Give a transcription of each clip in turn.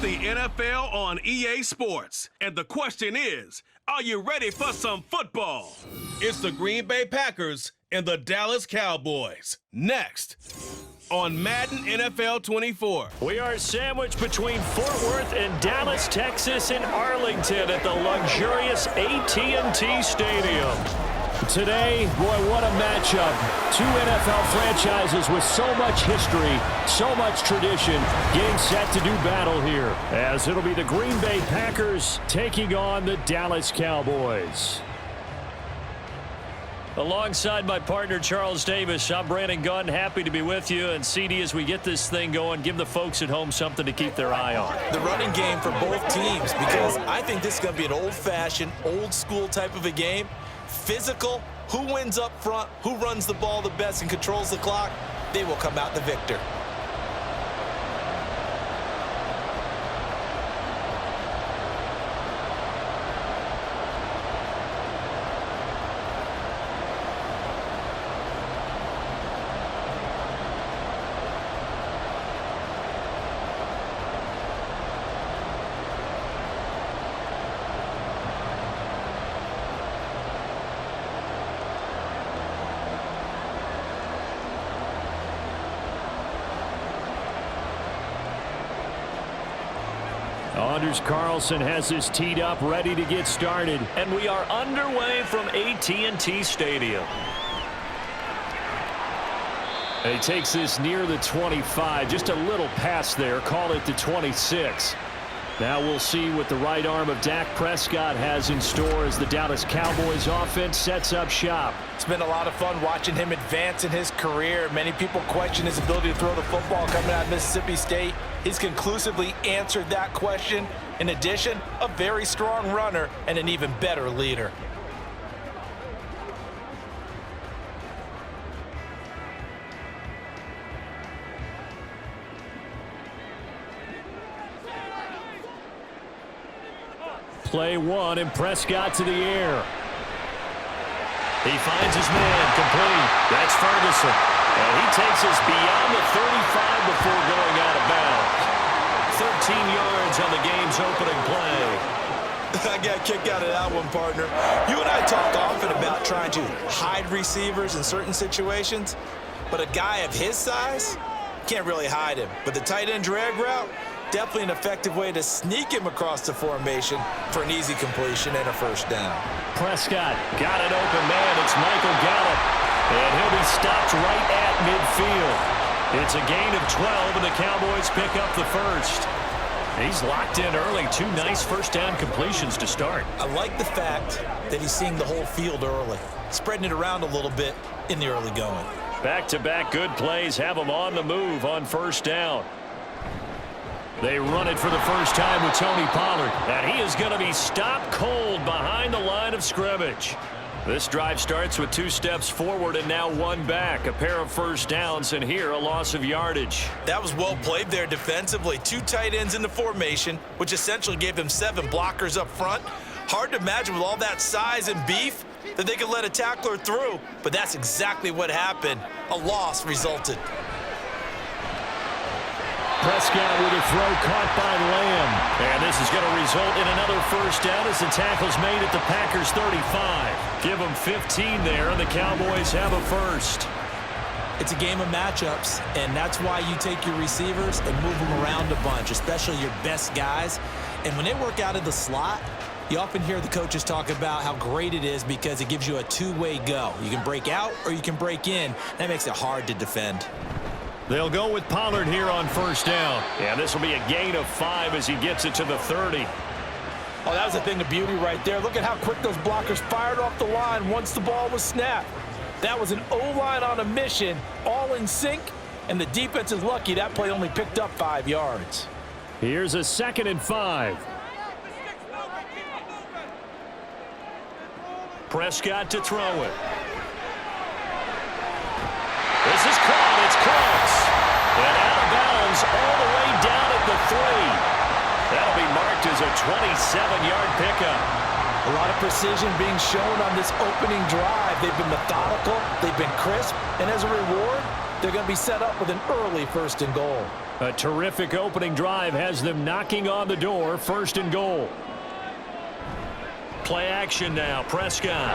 It's the NFL on EA Sports. And the question is, are you ready for some football? It's the Green Bay Packers and the Dallas Cowboys. Next on Madden NFL 24. We are sandwiched between Fort Worth and Dallas, Texas, and Arlington at the luxurious AT&T Stadium. Today, boy, what a matchup. Two NFL franchises with so much history, so much tradition, getting set to do battle here, as it'll be the Green Bay Packers taking on the Dallas Cowboys. Alongside my partner, Charles Davis, I'm Brandon Gunn, happy to be with you. And CD, as we get this thing going, give the folks at home something to keep their eye on. The running game for both teams, because I think this is going to be an old-fashioned, old-school type of a game. Physical, who wins up front, who runs the ball the best and controls the clock, they will come out the victor. Anders Carlson has this teed up, ready to get started. And we are underway from AT&T Stadium. And he takes this near the 25, just a little pass there, call it the 26. Now we'll see what the right arm of Dak Prescott has in store as the Dallas Cowboys offense sets up shop. It's been a lot of fun watching him advance in his career. Many people question his ability to throw the football coming out of Mississippi State. He's conclusively answered that question. In addition, a very strong runner and an even better leader. Play one, and Prescott to the air. He finds his man, complete. That's Ferguson. And he takes us beyond the 35 before going out of bounds. 13 yards on the game's opening play. I got a kick out of that one, partner. You and I talk often about trying to hide receivers in certain situations, but a guy of his size can't really hide him. But the tight end drag route, definitely an effective way to sneak him across the formation for an easy completion and a first down. Prescott got an open man. It's Michael Gallup. And he'll be stopped right at midfield. It's a gain of 12, and the Cowboys pick up the first. He's locked in early. Two nice first down completions to start. I like the fact that he's seeing the whole field early, spreading it around a little bit in the early going. Back-to-back good plays have him on the move on first down. They run it for the first time with Tony Pollard, and he is going to be stopped cold behind the line of scrimmage. This drive starts with 2 steps forward and now 1 back. A pair of first downs, and here a loss of yardage. That was well played there defensively. 2 tight ends in the formation, which essentially gave them 7 blockers up front. Hard to imagine with all that size and beef that they could let a tackler through, but that's exactly what happened. A loss resulted. Prescott with a throw caught by Lamb. And this is going to result in another first down as the tackle's made at the Packers' 35. Give them 15 there, and the Cowboys have a first. It's a game of matchups, and that's why you take your receivers and move them around a bunch, especially your best guys. And when they work out of the slot, you often hear the coaches talk about how great it is because it gives you a two-way go. You can break out or you can break in. That makes it hard to defend. They'll go with Pollard here on first down. And this will be a gain of 5 as he gets it to the 30. Oh, that was a thing of beauty right there. Look at how quick those blockers fired off the line once the ball was snapped. That was an O-line on a mission, all in sync, and the defense is lucky that play only picked up 5 yards. Here's a 2nd and 5. Prescott to throw it. This is caught. It's close. And out of bounds all the way down at the 3. That'll be marked as a 27-yard pickup. A lot of precision being shown on this opening drive. They've been methodical. They've been crisp. And as a reward, they're going to be set up with an early 1st and goal. A terrific opening drive has them knocking on the door. 1st and goal. Play action now. Prescott.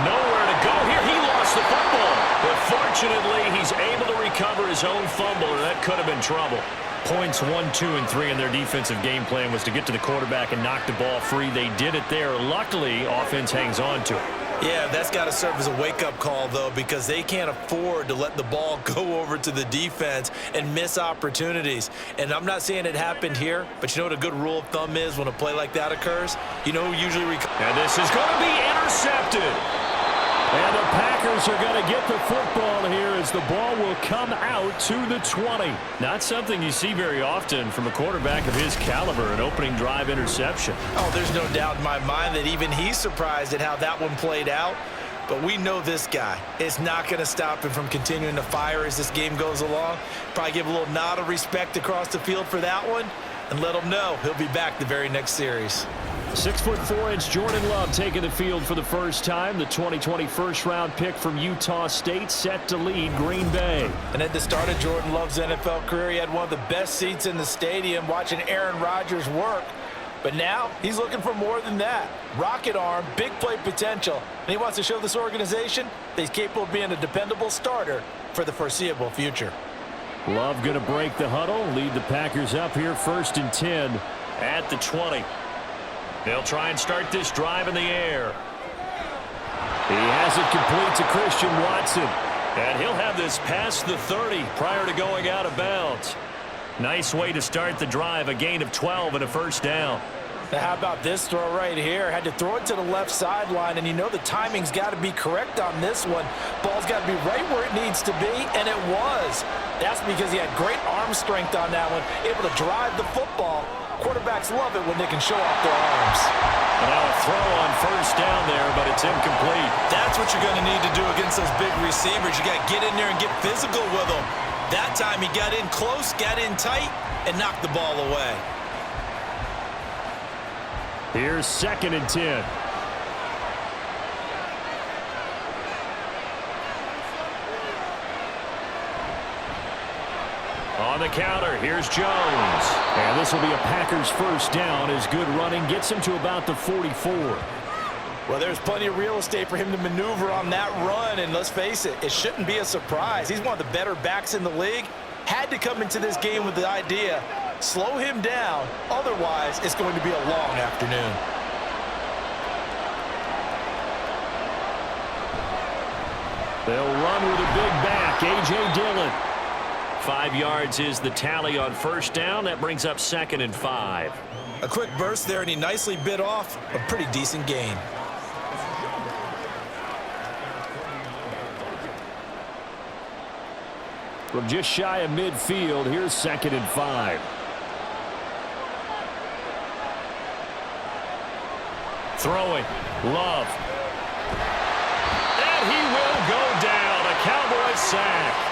Nowhere to go here. He lost the football. But fortunately, he's able to recover his own fumble, or that could have been trouble. Points 1, 2, and 3 in their defensive game plan was to get to the quarterback and knock the ball free. They did it there. Luckily, offense hangs on to it. Yeah, that's got to serve as a wake-up call, though, because they can't afford to let the ball go over to the defense and miss opportunities. And I'm not saying it happened here, but you know what a good rule of thumb is when a play like that occurs? You know who usually and this is going to be intercepted. And the Packers are going to get the football here as the ball will come out to the 20. Not something you see very often from a quarterback of his caliber, an opening drive interception. Oh, there's no doubt in my mind that even he's surprised at how that one played out. But we know this guy is not going to stop him from continuing to fire as this game goes along. Probably give a little nod of respect across the field for that one and let him know he'll be back the very next series. 6'4" Jordan Love taking the field for the first time. The 2020 first-round pick from Utah State set to lead Green Bay. And at the start of Jordan Love's NFL career, he had one of the best seats in the stadium watching Aaron Rodgers work. But now he's looking for more than that. Rocket arm, big play potential. And he wants to show this organization that he's capable of being a dependable starter for the foreseeable future. Love going to break the huddle, lead the Packers up here 1st and 10 at the 20. They'll try and start this drive in the air. He has it complete to Christian Watson. And he'll have this past the 30 prior to going out of bounds. Nice way to start the drive, a gain of 12 and a 1st down. Now how about this throw right here? Had to throw it to the left sideline, and you know the timing's got to be correct on this one. Ball's got to be right where it needs to be, and it was. That's because he had great arm strength on that one, able to drive the football. Quarterbacks love it when they can show off their arms. Now a throw on 1st down there, but it's incomplete. That's what you're going to need to do against those big receivers. You got to get in there and get physical with them. That time he got in close, got in tight, and knocked the ball away. Here's 2nd and 10. On the counter, here's Jones. And this will be a Packers 1st down as good running gets him to about the 44. Well, there's plenty of real estate for him to maneuver on that run, and let's face it, it shouldn't be a surprise. He's one of the better backs in the league. Had to come into this game with the idea, slow him down, otherwise it's going to be a long afternoon. They'll run with a big back, A.J. Dillon. 5 yards is the tally on 1st down. That brings up 2nd and 5. A quick burst there, and he nicely bit off a pretty decent gain. From just shy of midfield, here's 2nd and 5. Throwing, Love. And he will go down. A Cowboys sack.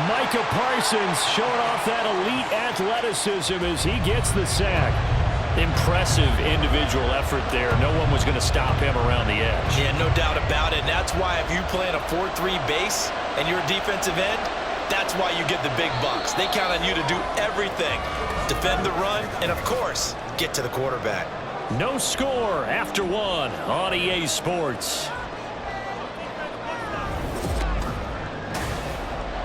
Micah Parsons showing off that elite athleticism as he gets the sack. Impressive individual effort there. No one was going to stop him around the edge. Yeah, no doubt about it. And that's why if you play in a 4-3 base and you're a defensive end, that's why you get the big bucks. They count on you to do everything. Defend the run and, of course, get to the quarterback. No score after 1 on EA Sports.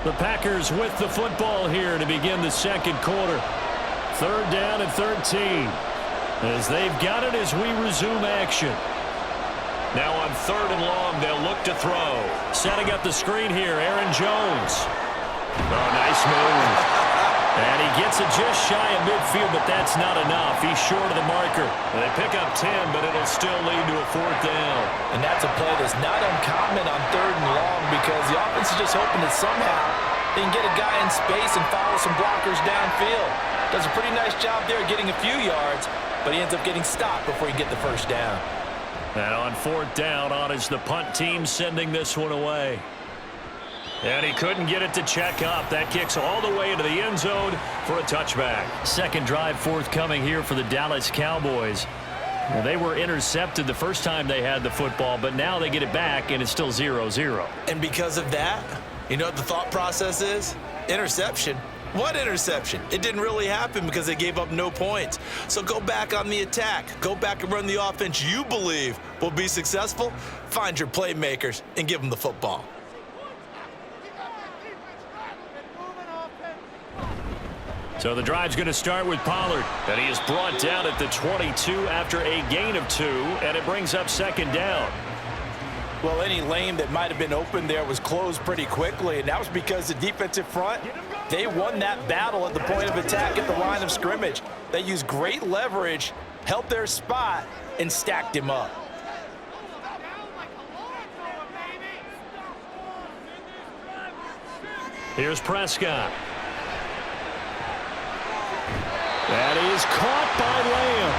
The Packers with the football here to begin the 2nd quarter. 3rd down and 13. As they've got it as we resume action. Now on 3rd and long, they'll look to throw. Setting up the screen here, Aaron Jones. Oh, nice move. And he gets it just shy of midfield, but that's not enough. He's short of the marker. They pick up 10, but it'll still lead to a 4th down. And that's a play that's not uncommon on 3rd and long because the offense is just hoping that somehow they can get a guy in space and follow some blockers downfield. Does a pretty nice job there getting a few yards, but he ends up getting stopped before he can get the 1st down. And on 4th down, on is the punt team sending this one away. And he couldn't get it to check up. That kicks all the way into the end zone for a touchback. 2nd drive forthcoming here for the Dallas Cowboys. Well, they were intercepted the first time they had the football, but now they get it back, and it's still 0-0. And because of that, you know what the thought process is? Interception. What interception? It didn't really happen because they gave up no points. So go back on the attack. Go back and run the offense you believe will be successful. Find your playmakers and give them the football. So the drive's going to start with Pollard. And he is brought down at the 22 after a gain of 2, and it brings up second down. Well, any lane that might have been open there was closed pretty quickly, and that was because the defensive front, they won that battle at the point of attack at the line of scrimmage. They used great leverage, held their spot, and stacked him up. Here's Prescott. That is caught by Lamb.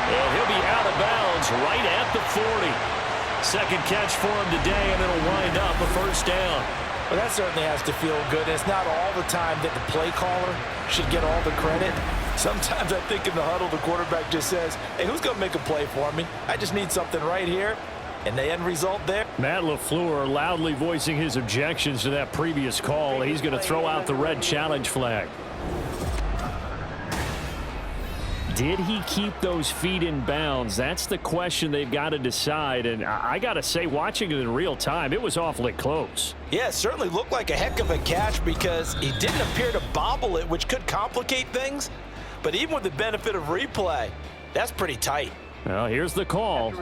And he'll be out of bounds right at the 40. Second catch for him today, and it'll wind up a first down. Well, that certainly has to feel good. It's not all the time that the play caller should get all the credit. Sometimes I think in the huddle, the quarterback just says, hey, who's going to make a play for me? I just need something right here. And the end result there. Matt LaFleur loudly voicing his objections to that previous call. He's going to throw out the red challenge flag. Did he keep those feet in bounds? That's the question they've got to decide. And I got to say, watching it in real time, it was awfully close. Yeah, it certainly looked like a heck of a catch because he didn't appear to bobble it, which could complicate things. But even with the benefit of replay, that's pretty tight. Well, here's the call.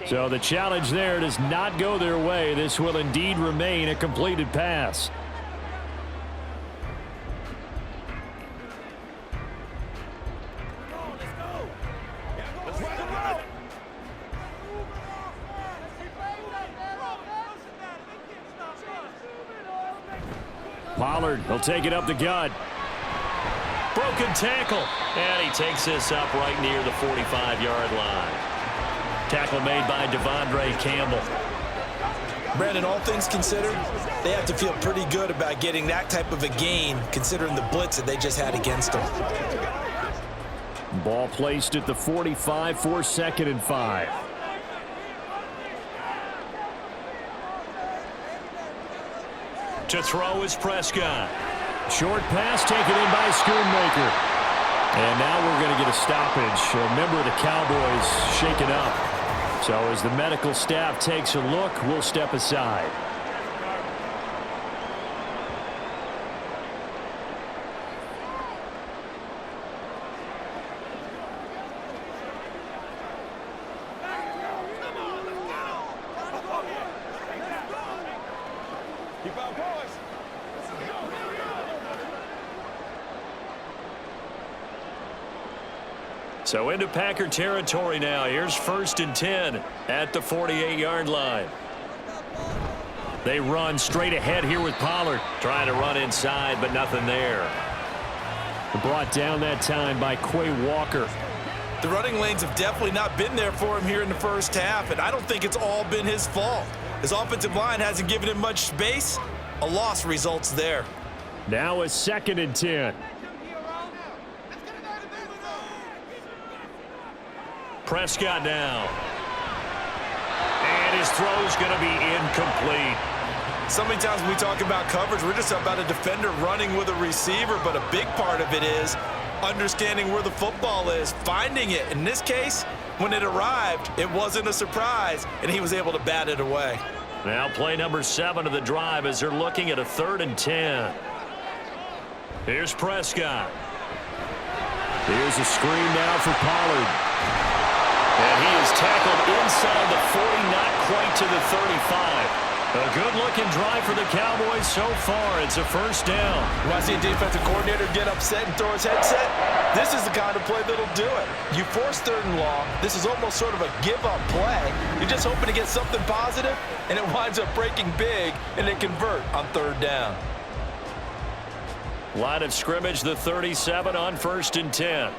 So the challenge there does not go their way. This will indeed remain a completed pass. Pollard, he'll take it up the gut. Broken tackle. And he takes this up right near the 45-yard line. Tackle made by Devondre Campbell. Brandon, all things considered, they have to feel pretty good about getting that type of a gain considering the blitz that they just had against them. Ball placed at the 45 for 2nd and 5. To throw is Prescott. Short pass taken in by Schoonmaker. And now we're going to get a stoppage. A member of the Cowboys shaken up. So as the medical staff takes a look, we'll step aside. So into Packer territory now. Here's 1st and 10 at the 48-yard line. They run straight ahead here with Pollard. Trying to run inside, but nothing there. Brought down that time by Quay Walker. The running lanes have definitely not been there for him here in the first half, and I don't think it's all been his fault. His offensive line hasn't given him much space. A loss results there. Now a 2nd and 10. Prescott now. And his throw's going to be incomplete. So many times when we talk about coverage, we're just about a defender running with a receiver, but a big part of it is understanding where the football is, finding it. In this case, when it arrived, it wasn't a surprise, and he was able to bat it away. Now play number 7 of the drive as they're looking at a 3rd and 10. Here's Prescott. Here's a screen now for Pollard. And he is tackled inside the 40, not quite to the 35. A good-looking drive for the Cowboys so far. It's a first down. You want to see a defensive coordinator get upset and throw his headset? This is the kind of play that'll do it. You force 3rd and long. This is almost sort of a give-up play. You're just hoping to get something positive, and it winds up breaking big, and they convert on 3rd down. Line of scrimmage, the 37 on 1st and 10.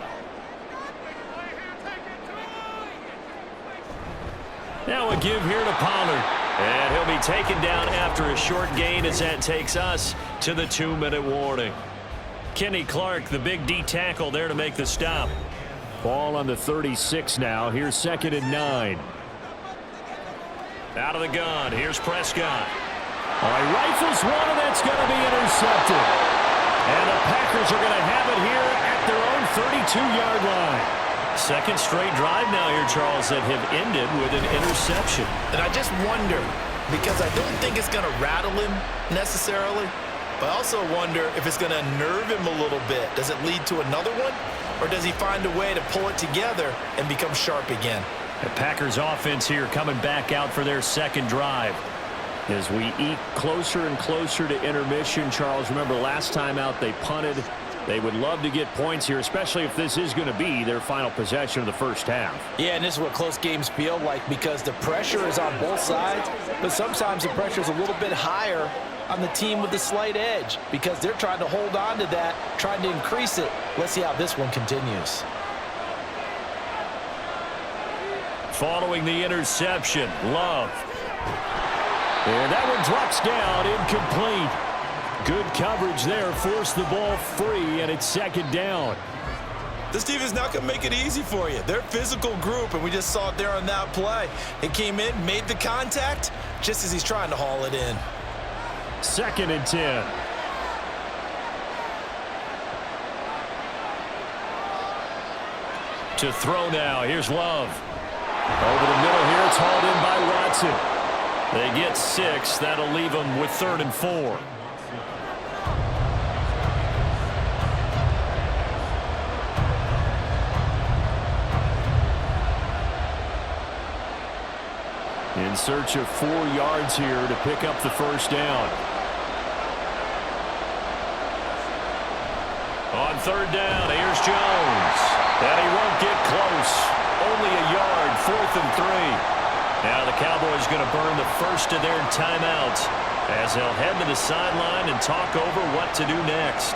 Now a give here to Pollard. And he'll be taken down after a short gain as that takes us to the 2-minute warning. Kenny Clark, the big D tackle there to make the stop. Ball on the 36 now. Here's 2nd and 9. Out of the gun. Here's Prescott. Oh, he rifles one, and that's going to be intercepted. And the Packers are going to have it here at their own 32-yard line. Second straight drive now here, Charles, that have ended with an interception. And I just wonder, because I don't think it's going to rattle him necessarily, but I also wonder if it's going to nerve him a little bit. Does it lead to another one, or does he find a way to pull it together and become sharp again? The Packers offense here coming back out for their second drive. As we eke closer and closer to intermission, Charles, remember last time out they punted. They would love to get points here, especially if this is going to be their final possession of the first half. Yeah, and this is what close games feel like, because the pressure is on both sides, but sometimes the pressure is a little bit higher on the team with the slight edge because they're trying to hold on to that, trying to increase it. Let's see how this one continues. Following the interception, Love. And that one drops down, incomplete. Good coverage there, forced the ball free, and it's second down. This team is not going to make it easy for you. They're a physical group, and we just saw it there on that play. It came in, made the contact, just as he's trying to haul it in. Second and 10. To throw now, here's Love. Over the middle here, it's hauled in by Watson. They get 6. That'll leave them with 3rd and 4. In search of 4 yards here to pick up the first down. On 3rd down, here's Jones. And he won't get close. Only a yard, 4th and 3. Now the Cowboys going to burn the first of their timeouts as they'll head to the sideline and talk over what to do next.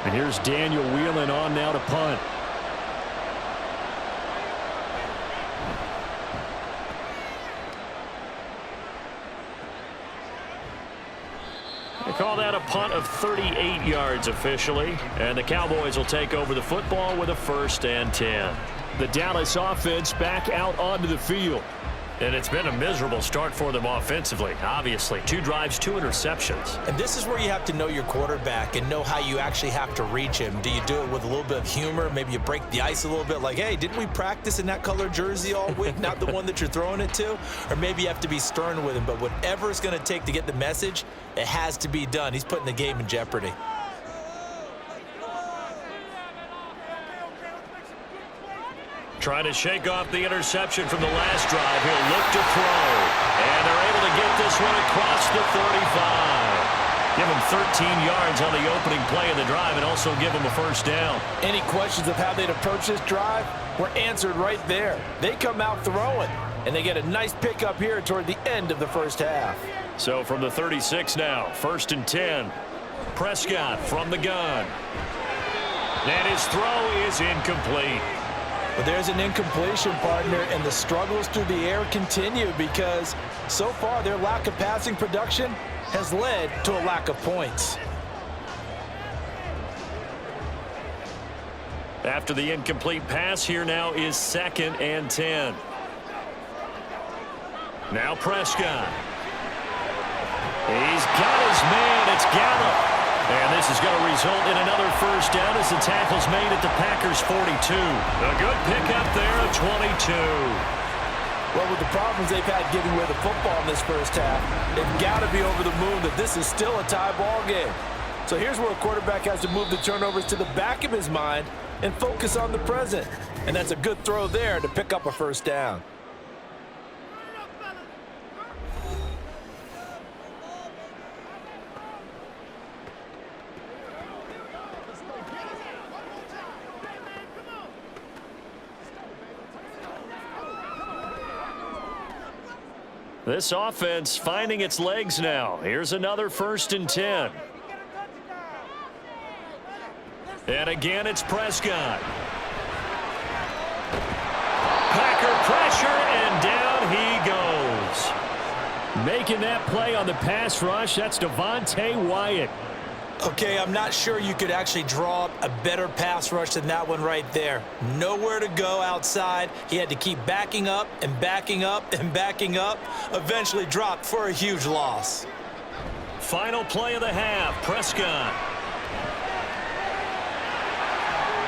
And here's Daniel Whelan on now to punt. They call that a punt of 38 yards officially, and the Cowboys will take over the football with a 1st and 10. The Dallas offense back out onto the field. And it's been a miserable start for them offensively, obviously. 2 drives, 2 interceptions. And this is where you have to know your quarterback and know how you actually have to reach him. Do you do it with a little bit of humor? Maybe you break the ice a little bit like, hey, didn't we practice in that color jersey all week, not the one that you're throwing it to? Or maybe you have to be stern with him. But whatever it's going to take to get the message, it has to be done. He's putting the game in jeopardy. Trying to shake off the interception from the last drive. He'll look to throw. And they're able to get this one across the 35. Give him 13 yards on the opening play of the drive and also give him a first down. Any questions of how they'd approach this drive were answered right there. They come out throwing, and they get a nice pickup here toward the end of the first half. So from the 36 now, 1st and 10. Prescott from the gun. And his throw is incomplete. But there's an incompletion, partner, and the struggles through the air continue because so far their lack of passing production has led to a lack of points. After the incomplete pass, here now is 2nd and 10. Now Prescott. He's got his man. It's Gallup. And this is going to result in another first down as the tackle's made at the Packers' 42. A good pickup there of 22. Well, with the problems they've had giving away the football in this first half, they've got to be over the moon that this is still a tie ball game. So here's where a quarterback has to move the turnovers to the back of his mind and focus on the present. And that's a good throw there to pick up a first down. This offense finding its legs now. Here's another 1st and 10. And again, it's Prescott. Packer pressure, and down he goes. Making that play on the pass rush, that's Devontae Wyatt. Okay, I'm not sure you could actually draw up a better pass rush than that one right there. Nowhere to go outside. He had to keep backing up and backing up and backing up. Eventually dropped for a huge loss. Final play of the half, Prescott.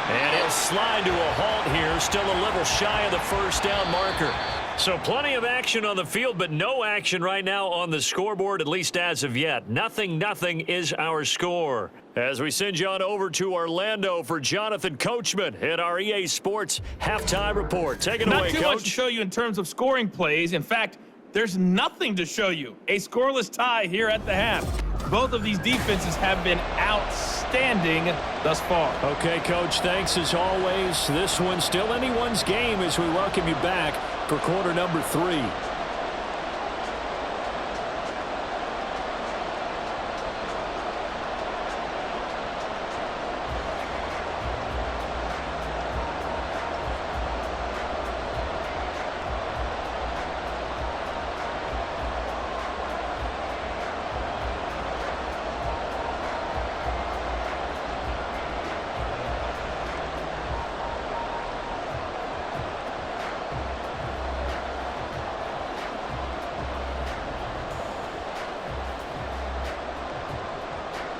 And he'll slide to a halt here, still a little shy of the first down marker. So plenty of action on the field, but no action right now on the scoreboard, at least as of yet. 0-0 is our score. As we send you on over to Orlando for Jonathan Coachman at our EA Sports Halftime Report. Take it away, Not too Coach. much to show you in terms of scoring plays. In fact, there's nothing to show you. A scoreless tie here at the half. Both of these defenses have been outstanding thus far. Okay, Coach, thanks as always. This one's still anyone's game as we welcome you back for quarter number 3.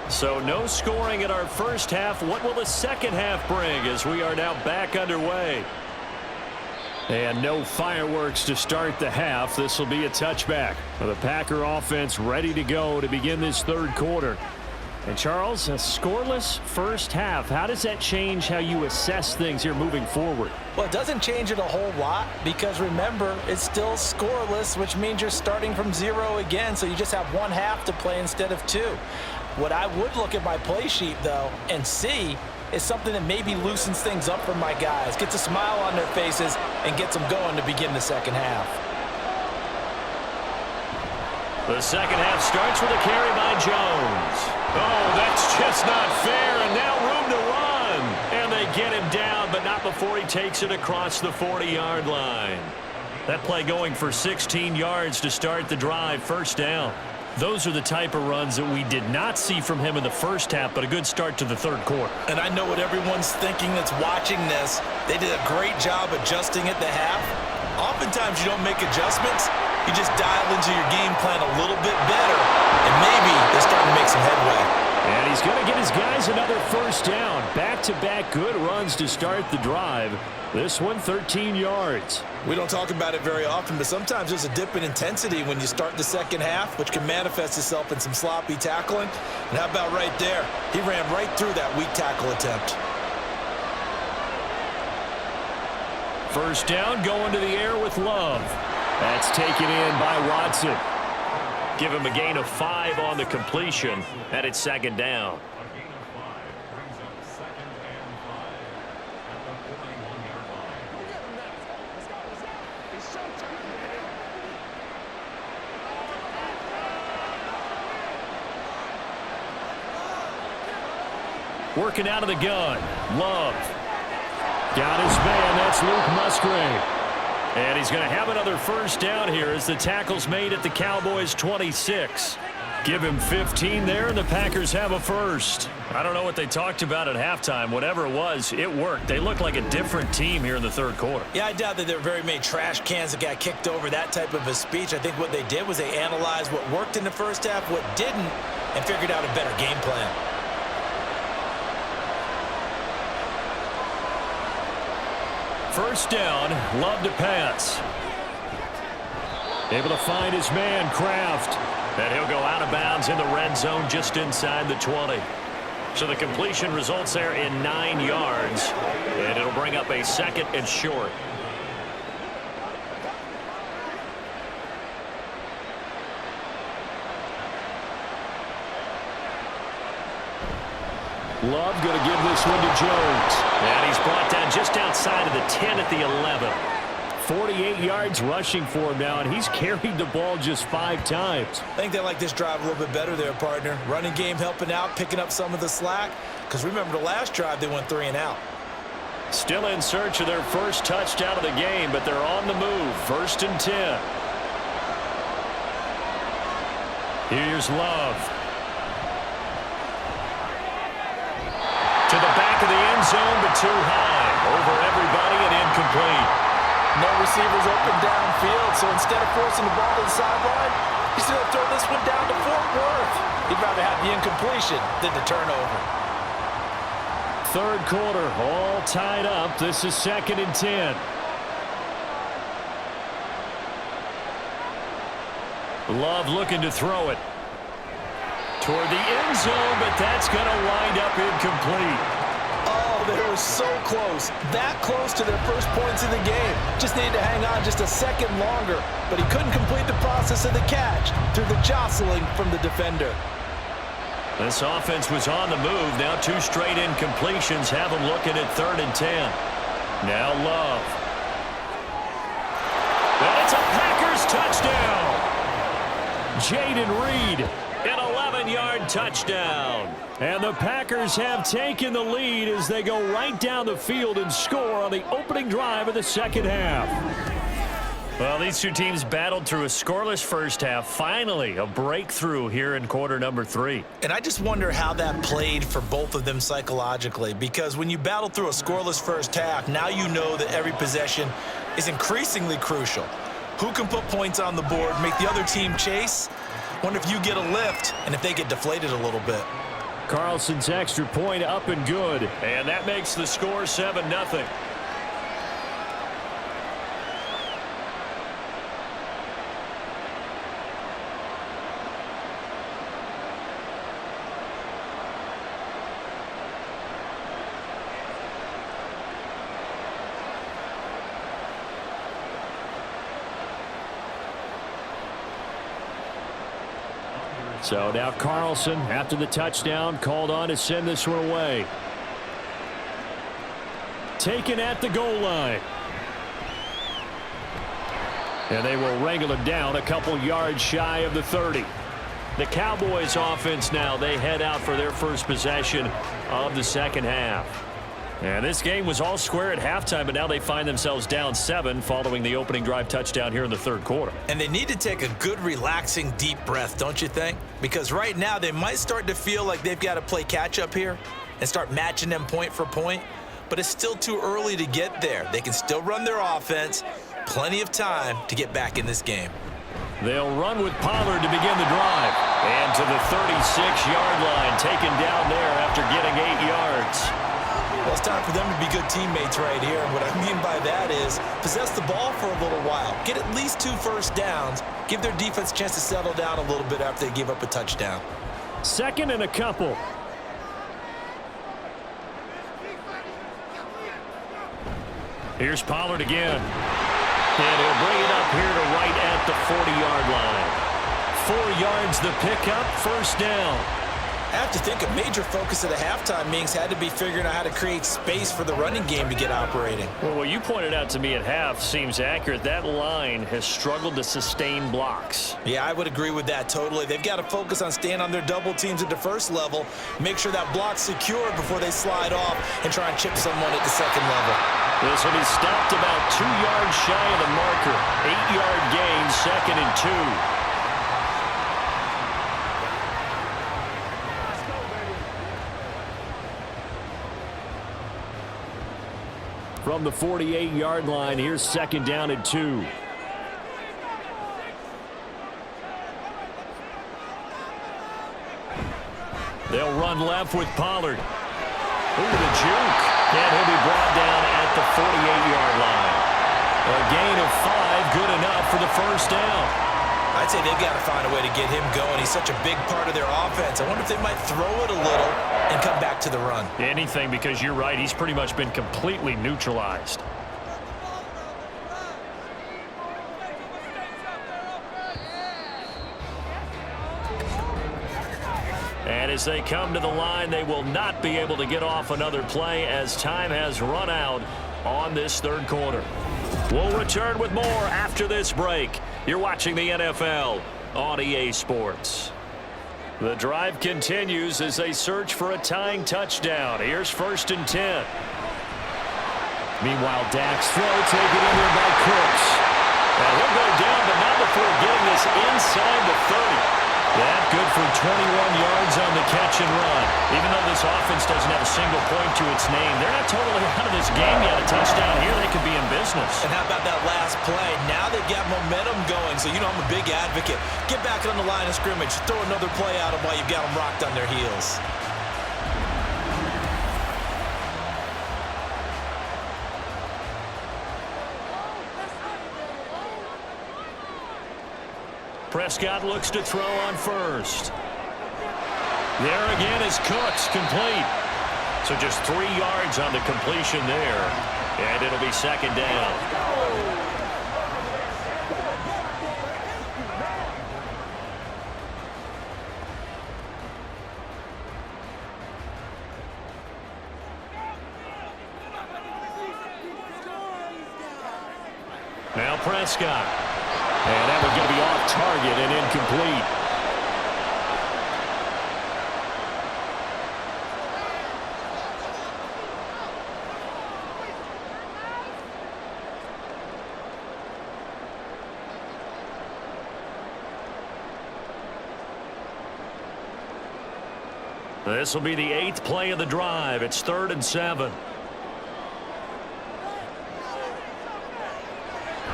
So no scoring in our first half. What will the second half bring as we are now back underway? And no fireworks to start the half. This will be a touchback for the Packer offense ready to go to begin this third quarter. And Charles, a scoreless first half. How does that change how you assess things here moving forward? Well, it doesn't change it a whole lot because, remember, it's still scoreless, which means you're starting from 0 again, so you just have one half to play instead of 2. What I would look at my play sheet, though, and see is something that maybe loosens things up for my guys, gets a smile on their faces, and gets them going to begin the second half. The second half starts with a carry by Jones. Oh, that's just not fair, and now room to run. And they get him down, but not before he takes it across the 40-yard line. That play going for 16 yards to start the drive, first down. Those are the type of runs that we did not see from him in the first half, but a good start to the third quarter. And I know what everyone's thinking that's watching this. They did a great job adjusting at the half. Oftentimes you don't make adjustments. You just dial into your game plan a little bit better, and maybe they're starting to make some headway. And he's going to get his guys another first down. Back-to-back good runs to start the drive. This one, 13 yards. We don't talk about it very often, but sometimes there's a dip in intensity when you start the second half, which can manifest itself in some sloppy tackling. And how about right there? He ran right through that weak tackle attempt. First down, going to the air with Love. That's taken in by Watson. Give him a gain of 5 on the completion, and it's second down. Working out of the gun, Love. Got his man, that's Luke Musgrave. And he's going to have another first down here as the tackle's made at the Cowboys' 26. Give him 15 there, and the Packers have a first. I don't know what they talked about at halftime. Whatever it was, it worked. They look like a different team here in the third quarter. Yeah, I doubt that there were very many trash cans that got kicked over, that type of a speech. I think what they did was they analyzed what worked in the first half, what didn't, and figured out a better game plan. First down, Love to pass. Able to find his man, Kraft. And he'll go out of bounds in the red zone just inside the 20. So the completion results there in 9 yards. And it'll bring up a second and short. Love going to give this one to Jones. And he's brought down just outside of the 10 at the 11. 48 yards rushing for him now, and he's carried the ball just 5 times. I think they like this drive a little bit better there, partner. Running game helping out, picking up some of the slack. Because remember the last drive, they went 3 and out. Still in search of their first touchdown of the game, but they're on the move. First and 10. Here's Love. To the back of the end zone, but too high. Over everybody and incomplete. No receivers open downfield, so instead of forcing the ball to the sideline, he's going to throw this one down to Fort Worth. He'd rather have the incompletion than the turnover. Third quarter, all tied up. This is 2nd and 10. Love looking to throw it toward the end zone, but that's going to wind up incomplete. Oh, they were so close. That close to their first points in the game. Just needed to hang on just a second longer, but he couldn't complete the process of the catch through the jostling from the defender. This offense was on the move. Now 2 straight incompletions have them looking at 3rd and 10. Now Love. And it's a Packers touchdown. Jaden Reed, an 11-yard touchdown. And the Packers have taken the lead as they go right down the field and score on the opening drive of the second half. Well, these two teams battled through a scoreless first half. Finally, a breakthrough here in quarter number 3. And I just wonder how that played for both of them psychologically, because when you battle through a scoreless first half, now you know that every possession is increasingly crucial. Who can put points on the board, make the other team chase? Wonder if you get a lift and if they get deflated a little bit. Carlson's extra point up and good. And that makes the score 7-0. So now Carlson, after the touchdown, called on to send this one away. Taken at the goal line. And they will wrangle him down a couple yards shy of the 30. The Cowboys offense now, they head out for their first possession of the second half. And this game was all square at halftime, but now they find themselves down 7 following the opening drive touchdown here in the third quarter. And they need to take a good, relaxing, deep breath, don't you think? Because right now they might start to feel like they've got to play catch-up here and start matching them point for point. But it's still too early to get there. They can still run their offense. Plenty of time to get back in this game. They'll run with Pollard to begin the drive. And to the 36-yard line, taken down there after getting 8 yards. Well, it's time for them to be good teammates right here. And what I mean by that is possess the ball for a little while. Get at least 2 first downs. Give their defense a chance to settle down a little bit after they give up a touchdown. 2nd and a couple. Here's Pollard again. And he'll bring it up here to right at the 40-yard line. 4 yards the pickup, first down. I have to think a major focus of the halftime meetings had to be figuring out how to create space for the running game to get operating. Well, what you pointed out to me at half seems accurate. That line has struggled to sustain blocks. Yeah, I would agree with that totally. They've got to focus on staying on their double teams at the first level, make sure that block's secure before they slide off and try and chip someone at the second level. This one is stopped about 2 yards shy of the marker. 8-yard gain, 2nd and 2. From the 48-yard line, here's 2nd down and 2. They'll run left with Pollard. Ooh, the juke. And he'll be brought down at the 48-yard line. A gain of 5, good enough for the first down. I'd say they've got to find a way to get him going. He's such a big part of their offense. I wonder if they might throw it a little and come back to the run. Anything, because you're right. He's pretty much been completely neutralized. And as they come to the line, they will not be able to get off another play as time has run out on this third quarter. We'll return with more after this break. You're watching the NFL on EA Sports. The drive continues as they search for a tying touchdown. Here's 1st and 10. Meanwhile, Dak's throw taken in there by Cooks. And he'll go down, but not before getting this inside the 30. That good for 21 yards on the catch and run. Even though this offense doesn't have a single point to its name, they're not totally out of this game yet. A touchdown here, they could be in business. And how about that last play? Now they've got momentum going, so you know I'm a big advocate. Get back on the line of scrimmage. Throw another play at them while you've got them rocked on their heels. Prescott looks to throw on first. There again is Cooks, complete. So just 3 yards on the completion there. And it'll be second down. Now Prescott. And that one's going to be off target and incomplete. This will be the 8th play of the drive. It's 3rd and 7.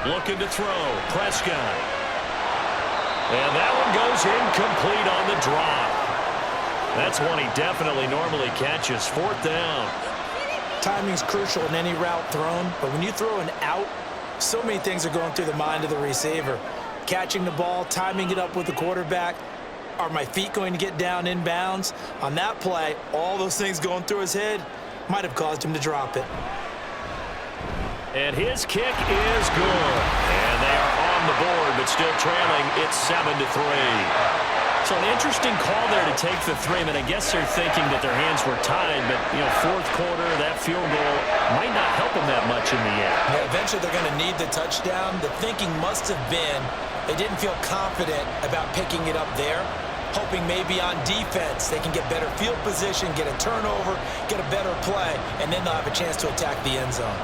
Looking to throw. Prescott. And that one goes incomplete on the drop. That's one he definitely normally catches. 4th down. Timing's crucial in any route thrown, but when you throw an out, so many things are going through the mind of the receiver. Catching the ball, timing it up with the quarterback. Are my feet going to get down inbounds? On that play, all those things going through his head might have caused him to drop it. And his kick is good. And they are on the board, but still trailing. It's 7-3. So an interesting call there to take the 3. I mean, I guess they're thinking that their hands were tied, but, you know, 4th quarter, that field goal might not help them that much in the end. Yeah, eventually they're going to need the touchdown. The thinking must have been they didn't feel confident about picking it up there, hoping maybe on defense they can get better field position, get a turnover, get a better play, and then they'll have a chance to attack the end zone.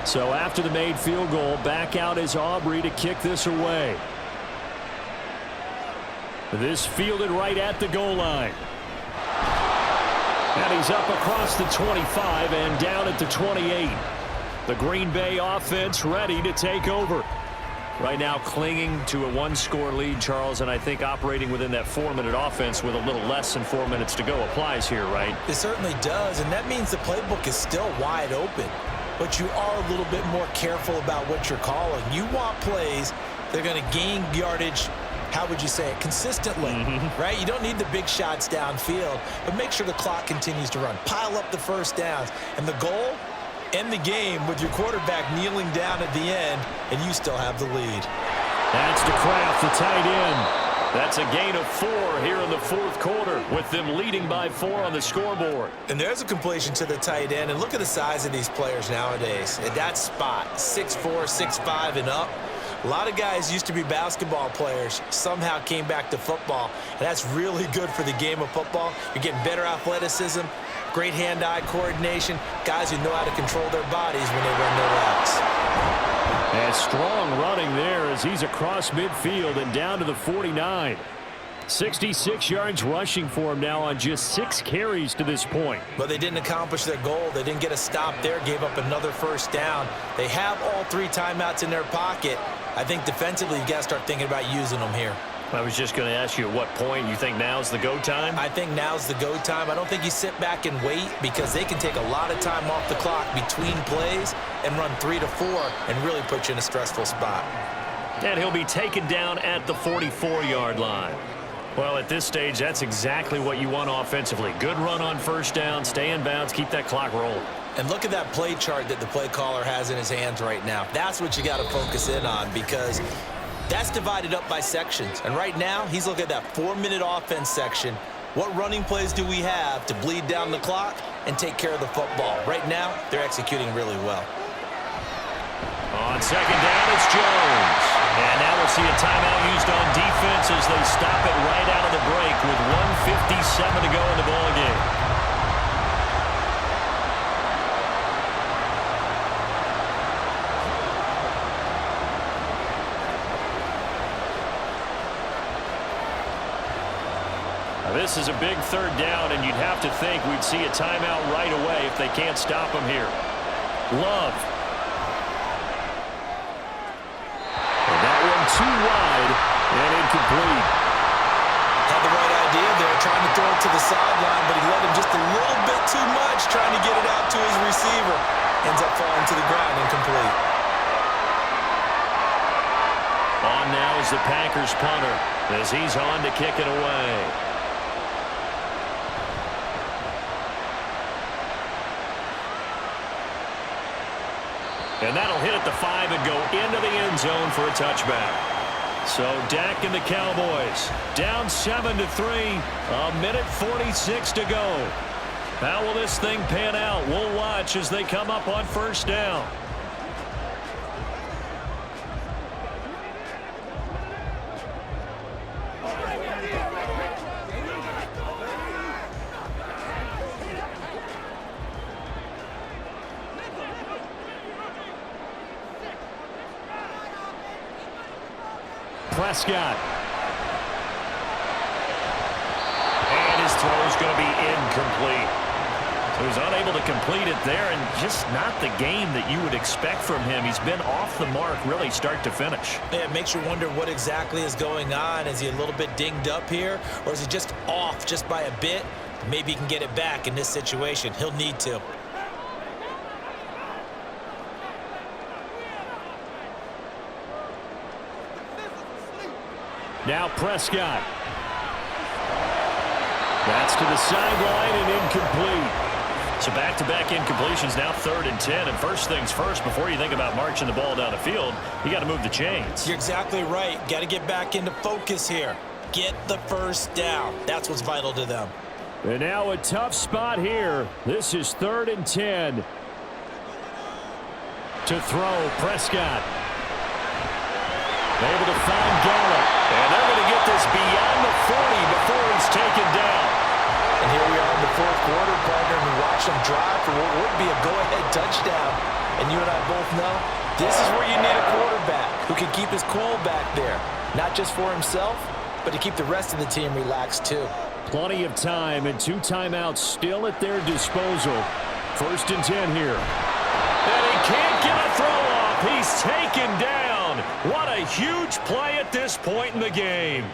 So after the made field goal, back out is Aubrey to kick this away. This fielded right at the goal line. And he's up across the 25 and down at the 28. The Green Bay offense ready to take over. Right now clinging to a 1-score lead, Charles, and I think operating within that 4-minute offense with a little less than 4 minutes to go applies here, right? It certainly does, and that means the playbook is still wide open. But you are a little bit more careful about what you're calling. You want plays that are going to gain yardage, how would you say it, consistently, right? You don't need the big shots downfield, but make sure the clock continues to run. Pile up the first downs. And the goal, end the game with your quarterback kneeling down at the end, and you still have the lead. That's to Kraft, the tight end. That's a gain of 4 here in the 4th quarter, with them leading by 4 on the scoreboard. And there's a completion to the tight end, and look at the size of these players nowadays. At that spot, 6'4", 6'5", and up. A lot of guys used to be basketball players, somehow came back to football, and that's really good for the game of football. You're getting better athleticism, great hand-eye coordination, guys who know how to control their bodies when they run their routes. And strong running there as he's across midfield and down to the 49. 66 yards rushing for him now on just 6 carries to this point. But they didn't accomplish their goal. They didn't get a stop there, gave up another first down. They have all 3 timeouts in their pocket. I think defensively you've got to start thinking about using them here. I was just going to ask you at what point you think now's the go time? I think now's the go time. I don't think you sit back and wait because they can take a lot of time off the clock between plays and run 3 to 4 and really put you in a stressful spot. And he'll be taken down at the 44-yard line. Well, at this stage, that's exactly what you want offensively. Good run on first down, stay in bounds, keep that clock rolling. And look at that play chart that the play caller has in his hands right now. That's what you got to focus in on because that's divided up by sections. And right now, he's looking at that 4-minute offense section. What running plays do we have to bleed down the clock and take care of the football? Right now, they're executing really well. On second down, it's Jones. And now we'll see a timeout used on defense as they stop it right out of the break with 1:57 to go in the ballgame. This is a big third down, and you'd have to think we'd see a timeout right away if they can't stop him here. Love. And that one too wide and incomplete. Had the right idea there, trying to throw it to the sideline, but he let him just a little bit too much, trying to get it out to his receiver. Ends up falling to the ground, incomplete. On now is the Packers punter as he's on to kick it away. And that'll hit at the 5 and go into the end zone for a touchback. So Dak and the Cowboys down 7-3, a minute 46 to go. How will this thing pan out? We'll watch as they come up on first down. Prescott. And his throw is going to be incomplete. So he's unable to complete it there, and just not the game that you would expect from him. He's been off the mark really start to finish. Yeah, it makes you wonder what exactly is going on. Is he a little bit dinged up here, or is he just off just by a bit? Maybe he can get it back in this situation. He'll need to. Now Prescott. That's to the sideline and incomplete. So back-to-back incompletions, now 3rd and 10. And first things first, before you think about marching the ball down the field, you got to move the chains. You're exactly right. Got to get back into focus here. Get the first down. That's what's vital to them. And now a tough spot here. This is 3rd and 10. To throw, Prescott. Able to find Gallup. And they're going to get this beyond the 40 before he's taken down. And here we are in the 4th quarter, partner, and we watch them drive for what would be a go-ahead touchdown. And you and I both know this is where you need a quarterback who can keep his cool back there. Not just for himself, but to keep the rest of the team relaxed too. Plenty of time and 2 timeouts still at their disposal. 1st and 10 here. And he can't get a throw off. He's taken down. What a huge play at this point in the game.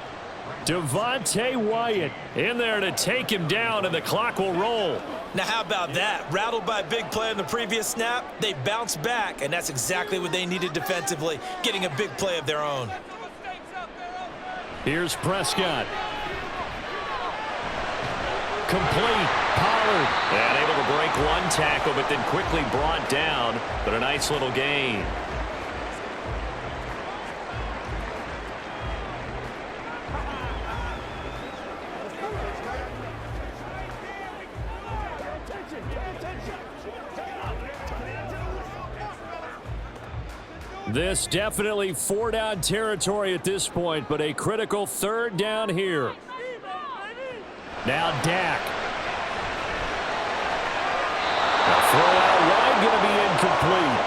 Devontae Wyatt in there to take him down, and the clock will roll. Now how about that? Rattled by a big play in the previous snap, they bounced back, and that's exactly what they needed defensively, getting a big play of their own. Here's Prescott. Complete. Pollard. And able to break one tackle, but then quickly brought down, but a nice little gain. This definitely 4-down territory at this point, but a critical 3rd down here. Now Dak. The throw out wide going to be incomplete.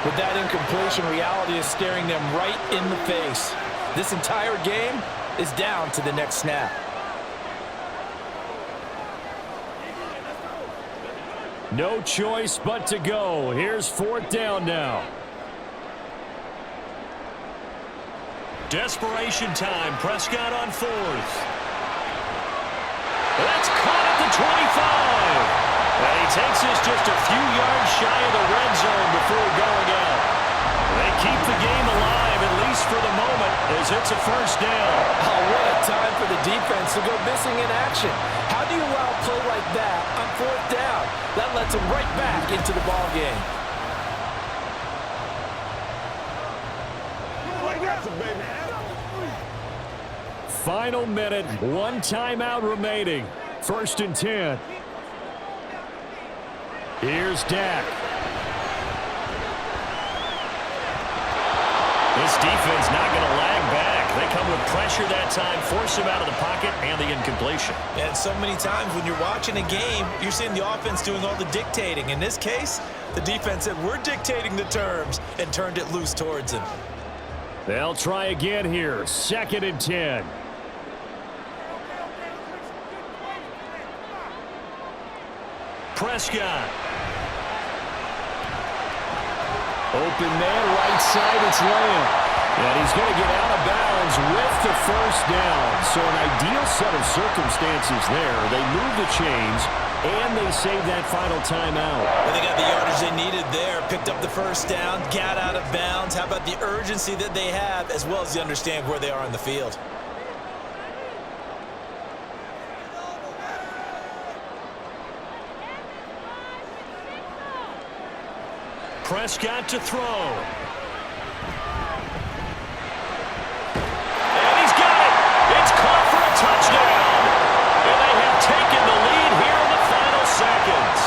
With that incompletion, reality is staring them right in the face. This entire game is down to the next snap. No choice but to go. Here's 4th down now. Desperation time. Prescott on 4th. That's caught at the 25. And he takes us just a few yards shy of the red zone before going out. They keep the game alive, at least for the moment, as it's a 1st down. Oh, what a time for the defense to go missing in action. How do you allow a play like that on 4th down? That lets them right back into the ball game. Final minute, 1 timeout remaining. 1st and 10. Here's Dak. This defense not going to lag back. They come with pressure that time, force him out of the pocket, and the incompletion. And so many times when you're watching a game, you're seeing the offense doing all the dictating. In this case, the defense said, we're dictating the terms, and turned it loose towards him. They'll try again here. 2nd and 10. Prescott. Open man, right side, it's Lamb. And he's going to get out of bounds with the first down. So an ideal set of circumstances there. They move the chains, and they save that final timeout. Well, they got the yardage they needed there. Picked up the first down, got out of bounds. How about the urgency that they have, as well as the understand where they are on the field? Prescott to throw. Touchdown! And they have taken the lead here in the final seconds.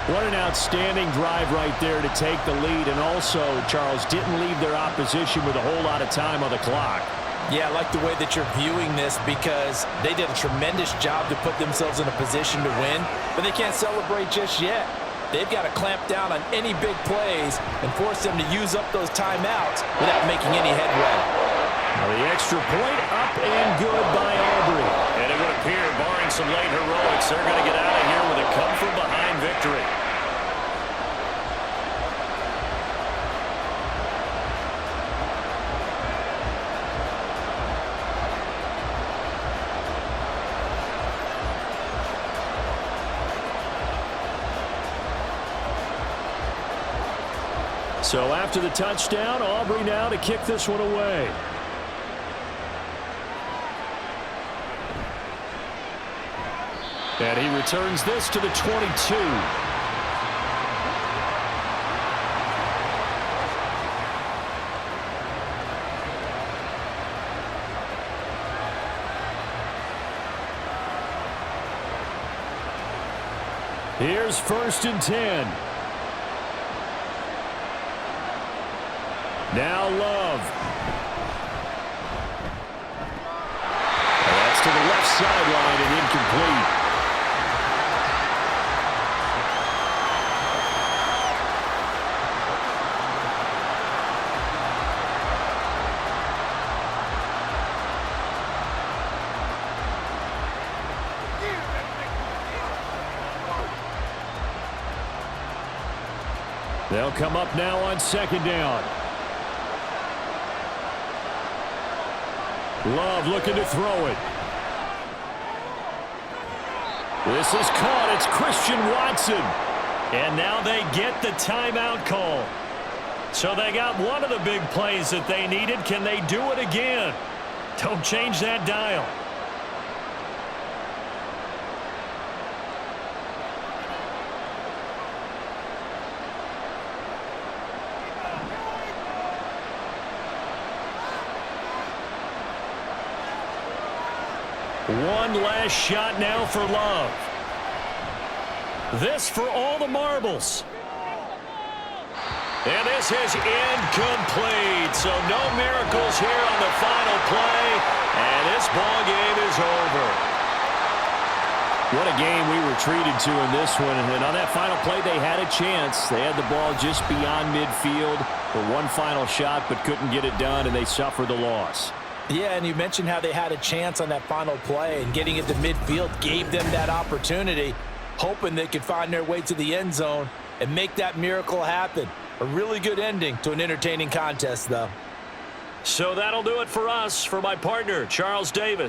What an outstanding drive right there to take the lead. And also, Charles, didn't leave their opposition with a whole lot of time on the clock. Yeah, I like the way that you're viewing this because they did a tremendous job to put themselves in a position to win, but they can't celebrate just yet. They've got to clamp down on any big plays and force them to use up those timeouts without making any headway. Well, the extra point up and good by Aubrey. And it would appear, barring some late heroics, they're going to get out of here with a come-from-behind victory. So after the touchdown, Aubrey now to kick this one away. And he returns this to the 22. Here's 1st and 10. Now Love. And that's to the left sideline and incomplete. They'll come up now on 2nd down. Love looking to throw it. This is caught. It's Christian Watson. And now they get the timeout call. So they got one of the big plays that they needed. Can they do it again? Don't change that dial. One last shot now for Love. This for all the marbles. And this is incomplete. So no miracles here on the final play. And this ball game is over. What a game we were treated to in this one. And on that final play, they had a chance. They had the ball just beyond midfield for one final shot, but couldn't get it done, and they suffered the loss. Yeah, and you mentioned how they had a chance on that final play, and getting it to midfield gave them that opportunity, hoping they could find their way to the end zone and make that miracle happen. A really good ending to an entertaining contest, though. So that'll do it for us. For my partner, Charles Davis.